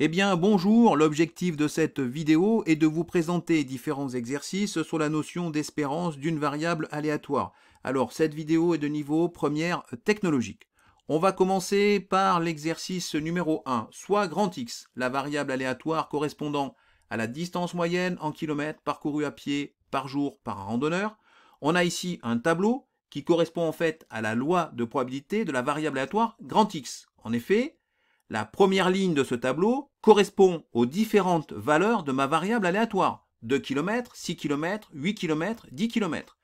bien bonjour, l'objectif de cette vidéo est de vous présenter différents exercices sur la notion d'espérance d'une variable aléatoire. Alors cette vidéo est de niveau première technologique. On va commencer par l'exercice numéro 1, soit grand X, la variable aléatoire correspondant à la distance moyenne en kilomètres parcourus à pied par jour par un randonneur. On a ici un tableau qui correspond en fait à la loi de probabilité de la variable aléatoire grand X. En effet, la première ligne de ce tableau correspond aux différentes valeurs de ma variable aléatoire, 2 km, 6 km, 8 km, 10 km.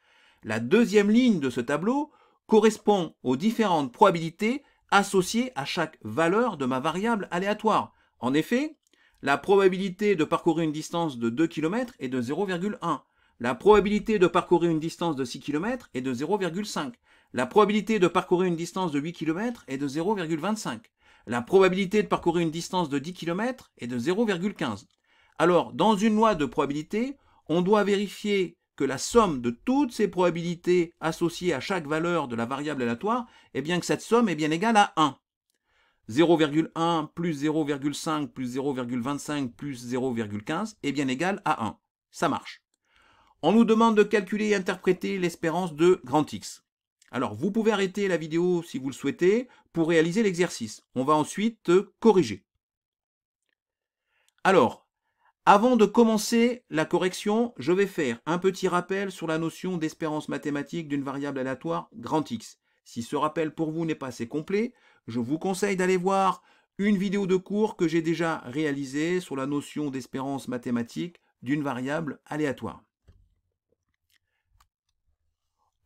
La deuxième ligne de ce tableau correspond aux différentes probabilités associées à chaque valeur de ma variable aléatoire. En effet, la probabilité de parcourir une distance de 2 km est de 0,1. La probabilité de parcourir une distance de 6 km est de 0,5. La probabilité de parcourir une distance de 8 km est de 0,25. La probabilité de parcourir une distance de 10 km est de 0,15. Alors, dans une loi de probabilité, on doit vérifier que la somme de toutes ces probabilités associées à chaque valeur de la variable aléatoire, eh bien que cette somme est bien égale à 1. 0,1 plus 0,5 plus 0,25 plus 0,15 est bien égal à 1. Ça marche. On nous demande de calculer et interpréter l'espérance de grand X. Alors, vous pouvez arrêter la vidéo si vous le souhaitez pour réaliser l'exercice. On va ensuite corriger. Alors, avant de commencer la correction, je vais faire un petit rappel sur la notion d'espérance mathématique d'une variable aléatoire grand X. Si ce rappel pour vous n'est pas assez complet, je vous conseille d'aller voir une vidéo de cours que j'ai déjà réalisée sur la notion d'espérance mathématique d'une variable aléatoire.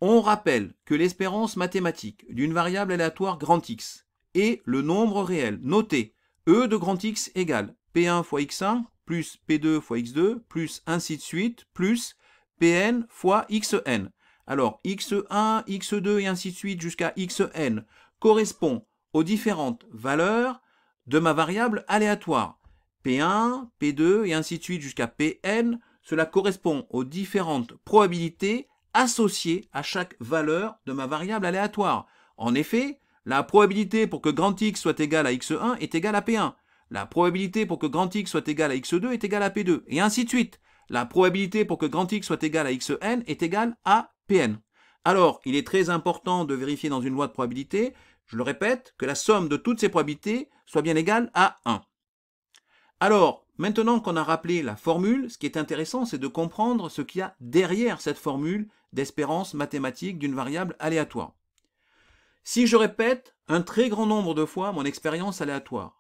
On rappelle que l'espérance mathématique d'une variable aléatoire grand X est le nombre réel noté E de grand X égale P1 fois X1 plus P2 fois X2 plus ainsi de suite plus Pn fois Xn. Alors X1, X2 et ainsi de suite jusqu'à Xn correspond aux différentes valeurs de ma variable aléatoire. P1, P2 et ainsi de suite jusqu'à Pn, cela correspond aux différentes probabilités associée à chaque valeur de ma variable aléatoire. En effet, la probabilité pour que grand X soit égal à X1 est égale à P1. La probabilité pour que grand X soit égal à X2 est égale à P2. Et ainsi de suite. La probabilité pour que grand X soit égal à Xn est égale à Pn. Alors, il est très important de vérifier dans une loi de probabilité, je le répète, que la somme de toutes ces probabilités soit bien égale à 1. Alors, maintenant qu'on a rappelé la formule, ce qui est intéressant, c'est de comprendre ce qu'il y a derrière cette formule d'espérance mathématique d'une variable aléatoire. Si je répète un très grand nombre de fois mon expérience aléatoire,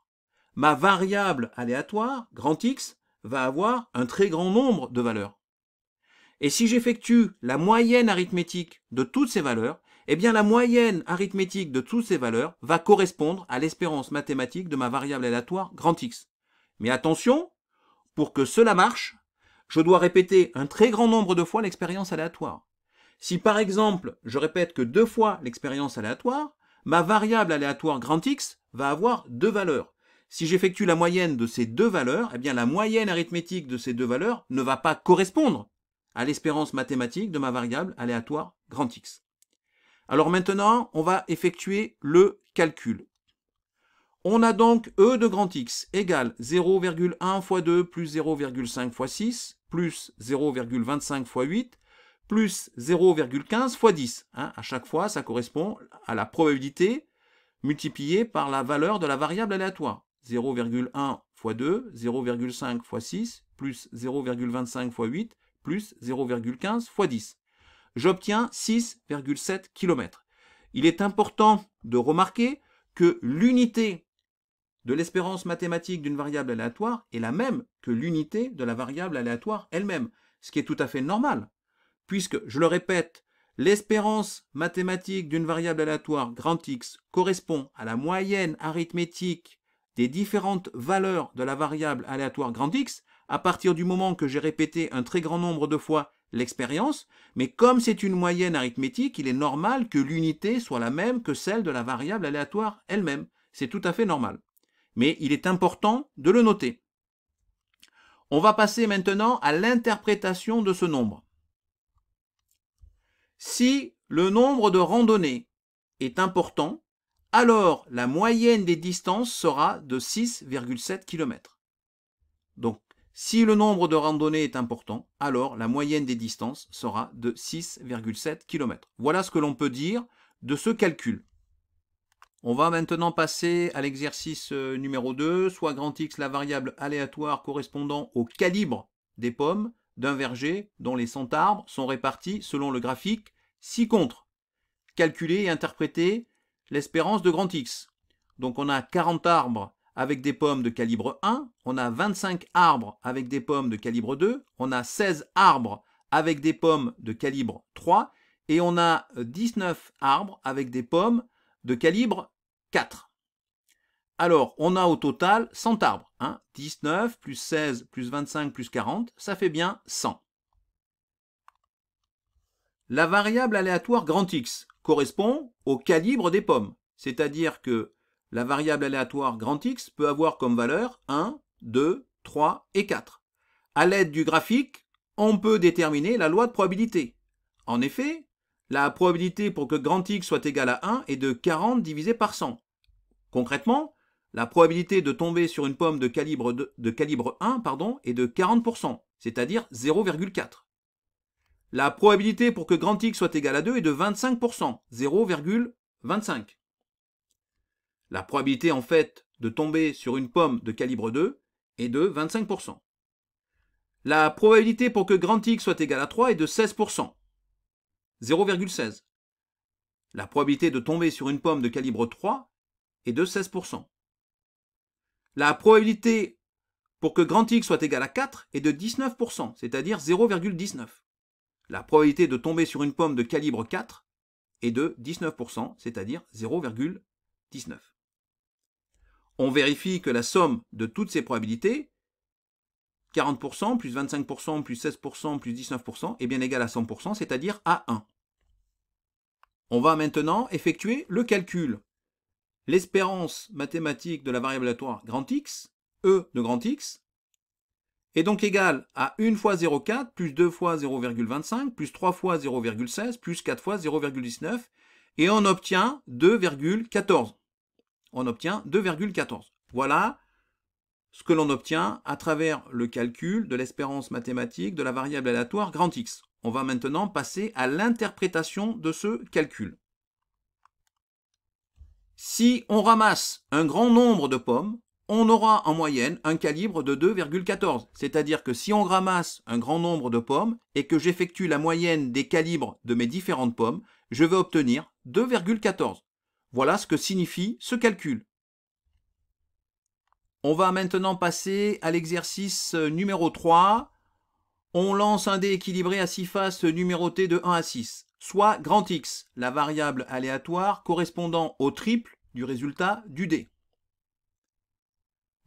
ma variable aléatoire, grand X, va avoir un très grand nombre de valeurs. Et si j'effectue la moyenne arithmétique de toutes ces valeurs, eh bien la moyenne arithmétique de toutes ces valeurs va correspondre à l'espérance mathématique de ma variable aléatoire, grand X. Mais attention, pour que cela marche, je dois répéter un très grand nombre de fois l'expérience aléatoire. Si par exemple, je répète que 2 fois l'expérience aléatoire, ma variable aléatoire grand X va avoir 2 valeurs. Si j'effectue la moyenne de ces 2 valeurs, eh bien la moyenne arithmétique de ces 2 valeurs ne va pas correspondre à l'espérance mathématique de ma variable aléatoire grand X. Alors maintenant, on va effectuer le calcul. On a donc E de grand X égale 0,1 fois 2 plus 0,5 fois 6 plus 0,25 fois 8 plus 0,15 fois 10. À chaque fois, ça correspond à la probabilité multipliée par la valeur de la variable aléatoire. 0,1 fois 2, 0,5 fois 6, plus 0,25 fois 8, plus 0,15 fois 10. J'obtiens 6,7 km. Il est important de remarquer que l'unité de l'espérance mathématique d'une variable aléatoire est la même que l'unité de la variable aléatoire elle-même, ce qui est tout à fait normal. Puisque, je le répète, l'espérance mathématique d'une variable aléatoire grand X correspond à la moyenne arithmétique des différentes valeurs de la variable aléatoire grand X à partir du moment que j'ai répété un très grand nombre de fois l'expérience, mais comme c'est une moyenne arithmétique, il est normal que l'unité soit la même que celle de la variable aléatoire elle-même. C'est tout à fait normal. mais il est important de le noter. On va passer maintenant à l'interprétation de ce nombre. Si le nombre de randonnées est important, alors la moyenne des distances sera de 6,7 km. Donc, si le nombre de randonnées est important, alors la moyenne des distances sera de 6,7 km. Voilà ce que l'on peut dire de ce calcul. On va maintenant passer à l'exercice numéro 2, soit grand X la variable aléatoire correspondant au calibre des pommes d'un verger dont les 100 arbres sont répartis selon le graphique ci-contre. Calculer et interpréter l'espérance de grand X. Donc on a 40 arbres avec des pommes de calibre 1, on a 25 arbres avec des pommes de calibre 2, on a 16 arbres avec des pommes de calibre 3 et on a 19 arbres avec des pommes de calibre 4. Alors, on a au total 100 arbres. 19 plus 16 plus 25 plus 40, ça fait bien 100. La variable aléatoire grand X correspond au calibre des pommes. C'est-à-dire que la variable aléatoire grand X peut avoir comme valeur 1, 2, 3 et 4. À l'aide du graphique, on peut déterminer la loi de probabilité. En effet, la probabilité pour que grand X soit égal à 1 est de 40 divisé par 100. Concrètement, la probabilité de tomber sur une pomme de calibre 1 est de 40%, c'est-à-dire 0,4. La probabilité pour que grand X soit égal à 2 est de 25%, 0,25. La probabilité en fait de tomber sur une pomme de calibre 2 est de 25%. La probabilité pour que grand X soit égal à 3 est de 16%. 0,16. La probabilité de tomber sur une pomme de calibre 3 est de 16%. La probabilité pour que grand X soit égal à 4 est de 19%, c'est-à-dire 0,19. La probabilité de tomber sur une pomme de calibre 4 est de 19%, c'est-à-dire 0,19. On vérifie que la somme de toutes ces probabilités, 40% plus 25% plus 16% plus 19%, est bien égale à 100%, c'est-à-dire à 1. On va maintenant effectuer le calcul. L'espérance mathématique de la variable aléatoire grand X, E de grand X, est donc égale à 1 fois 0,4 plus 2 fois 0,25 plus 3 fois 0,16 plus 4 fois 0,19 et on obtient 2,14. On obtient 2,14. Voilà ce que l'on obtient à travers le calcul de l'espérance mathématique de la variable aléatoire grand X. On va maintenant passer à l'interprétation de ce calcul. Si on ramasse un grand nombre de pommes, on aura en moyenne un calibre de 2,14. C'est-à-dire que si on ramasse un grand nombre de pommes et que j'effectue la moyenne des calibres de mes différentes pommes, je vais obtenir 2,14. Voilà ce que signifie ce calcul. On va maintenant passer à l'exercice numéro 3. On lance un dé équilibré à 6 faces numérotées de 1 à 6, soit grand X, la variable aléatoire correspondant au triple du résultat du dé.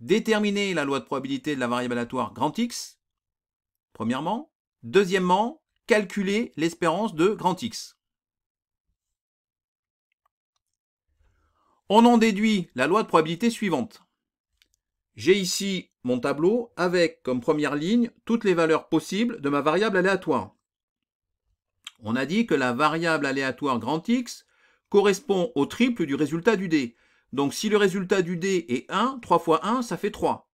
Déterminer la loi de probabilité de la variable aléatoire grand X, premièrement. Deuxièmement, calculer l'espérance de grand X. On en déduit la loi de probabilité suivante. J'ai ici mon tableau avec comme première ligne toutes les valeurs possibles de ma variable aléatoire. On a dit que la variable aléatoire grand X correspond au triple du résultat du dé. Donc si le résultat du dé est 1, 3 fois 1, ça fait 3.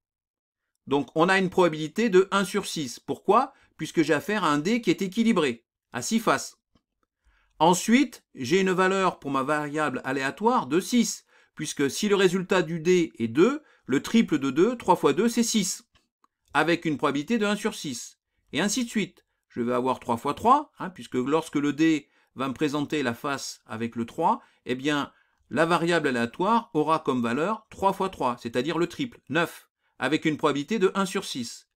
Donc on a une probabilité de 1 sur 6. Pourquoi? Puisque j'ai affaire à un dé qui est équilibré, à 6 faces. Ensuite, j'ai une valeur pour ma variable aléatoire de 6, puisque si le résultat du dé est 2, le triple de 2, 3 fois 2, c'est 6, avec une probabilité de 1 sur 6. Et ainsi de suite. Je vais avoir 3 fois 3, puisque lorsque le dé va me présenter la face avec le 3, eh bien, la variable aléatoire aura comme valeur 3 fois 3, c'est-à-dire le triple, 9, avec une probabilité de 1 sur 6.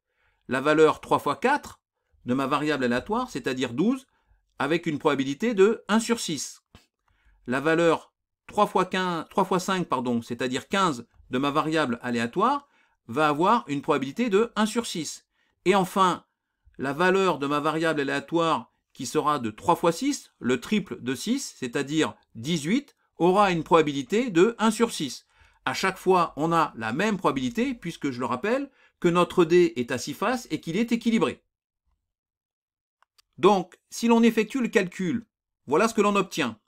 La valeur 3 fois 4 de ma variable aléatoire, c'est-à-dire 12, avec une probabilité de 1 sur 6. La valeur 3 fois 5, c'est-à-dire 15 de ma variable aléatoire, va avoir une probabilité de 1 sur 6. Et enfin, la valeur de ma variable aléatoire qui sera de 3 fois 6, le triple de 6, c'est-à-dire 18, aura une probabilité de 1 sur 6, à chaque fois, on a la même probabilité, puisque je le rappelle, que notre dé est à 6 faces et qu'il est équilibré. Donc, si l'on effectue le calcul, voilà ce que l'on obtient.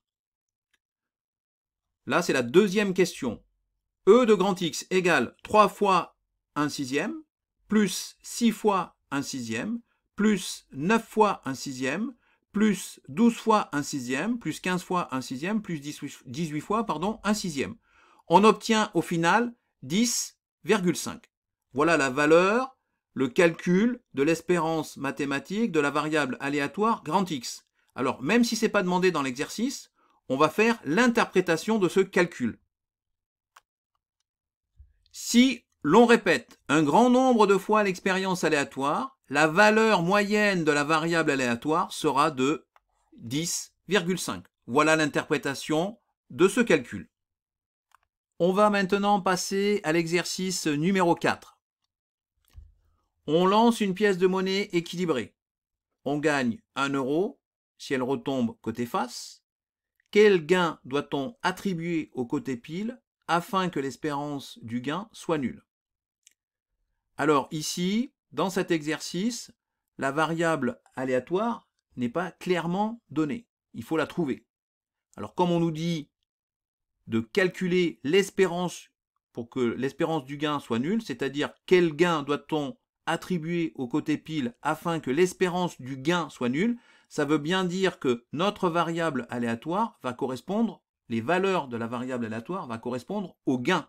Là, c'est la deuxième question. E de grand X égale 3 fois 1 sixième, plus 6 fois 1 sixième, plus 9 fois 1 sixième, plus 12 fois 1 sixième, plus 15 fois 1 sixième, plus 18 fois, 1 sixième. On obtient au final 10,5. Voilà la valeur, le calcul de l'espérance mathématique de la variable aléatoire grand X. Alors, même si ce n'est pas demandé dans l'exercice, on va faire l'interprétation de ce calcul. Si l'on répète un grand nombre de fois l'expérience aléatoire, la valeur moyenne de la variable aléatoire sera de 10,5. Voilà l'interprétation de ce calcul. On va maintenant passer à l'exercice numéro 4. On lance une pièce de monnaie équilibrée. On gagne 1 euro si elle retombe côté face. Quel gain doit-on attribuer au côté pile afin que l'espérance du gain soit nulle? Alors ici, dans cet exercice, la variable aléatoire n'est pas clairement donnée. Il faut la trouver. Alors comme on nous dit de calculer l'espérance pour que l'espérance du gain soit nulle, c'est-à-dire quel gain doit-on attribuer au côté pile afin que l'espérance du gain soit nulle, ça veut bien dire que notre variable aléatoire va correspondre, les valeurs de la variable aléatoire va correspondre au gain.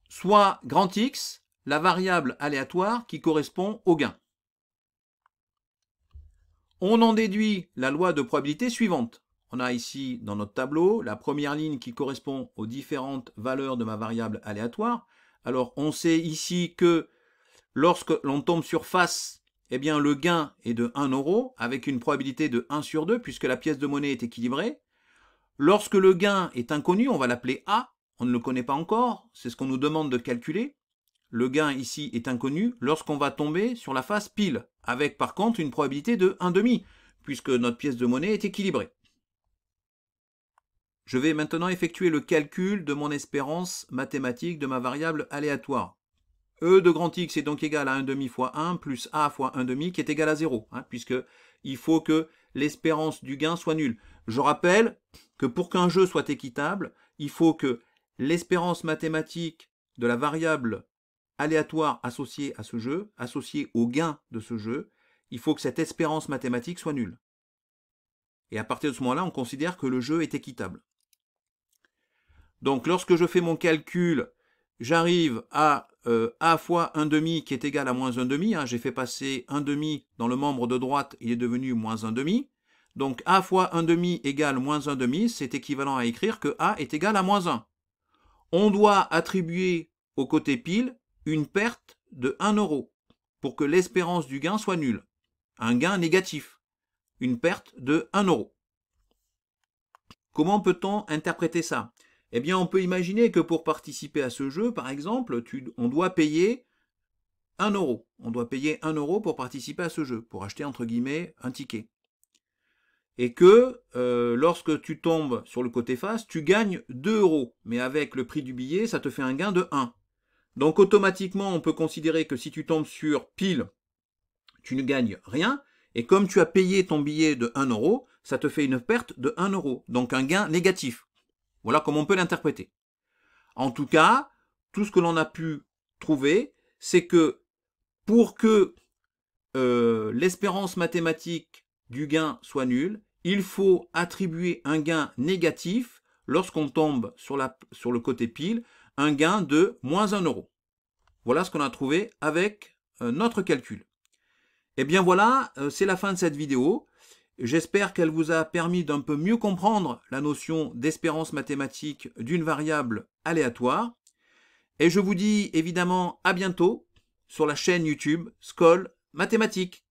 Soit grand X, la variable aléatoire qui correspond au gain. On en déduit la loi de probabilité suivante. On a ici dans notre tableau la première ligne qui correspond aux différentes valeurs de ma variable aléatoire. Alors on sait ici que lorsque l'on tombe sur face, eh bien le gain est de 1 euro avec une probabilité de 1 sur 2 puisque la pièce de monnaie est équilibrée. Lorsque le gain est inconnu, on va l'appeler A, on ne le connaît pas encore, c'est ce qu'on nous demande de calculer. Le gain ici est inconnu lorsqu'on va tomber sur la face pile, avec par contre une probabilité de 1,5, puisque notre pièce de monnaie est équilibrée. Je vais maintenant effectuer le calcul de mon espérance mathématique de ma variable aléatoire. E de grand X est donc égal à 1,5 fois 1 plus A fois 1,5 qui est égal à 0, puisque il faut que l'espérance du gain soit nulle. Je rappelle que pour qu'un jeu soit équitable, il faut que l'espérance mathématique de la variable aléatoire associée à ce jeu, associée au gain de ce jeu, il faut que cette espérance mathématique soit nulle. Et à partir de ce moment-là, on considère que le jeu est équitable. Donc lorsque je fais mon calcul, j'arrive à A fois 1,5 qui est égal à moins 1,5. J'ai fait passer 1,5 dans le membre de droite, il est devenu moins 1,5. Donc A fois 1,5 égale moins 1,5, c'est équivalent à écrire que A est égal à moins 1. On doit attribuer au côté pile une perte de 1 euro pour que l'espérance du gain soit nulle. Un gain négatif, une perte de 1 euro. Comment peut-on interpréter ça? Eh bien, on peut imaginer que pour participer à ce jeu, par exemple, on doit payer 1 euro. On doit payer 1 euro pour participer à ce jeu, pour acheter, entre guillemets, un ticket. Et que lorsque tu tombes sur le côté face, tu gagnes 2 euros. Mais avec le prix du billet, ça te fait un gain de 1. Donc automatiquement, on peut considérer que si tu tombes sur pile, tu ne gagnes rien. Et comme tu as payé ton billet de 1 euro, ça te fait une perte de 1 euro. Donc un gain négatif. Voilà comment on peut l'interpréter. En tout cas, tout ce que l'on a pu trouver, c'est que pour que l'espérance mathématique du gain soit nulle, il faut attribuer un gain négatif lorsqu'on tombe sur le côté pile, un gain de moins 1 euro. Voilà ce qu'on a trouvé avec notre calcul. Et bien voilà, c'est la fin de cette vidéo. J'espère qu'elle vous a permis d'un peu mieux comprendre la notion d'espérance mathématique d'une variable aléatoire. Et je vous dis évidemment à bientôt sur la chaîne YouTube Skol Mathématiques.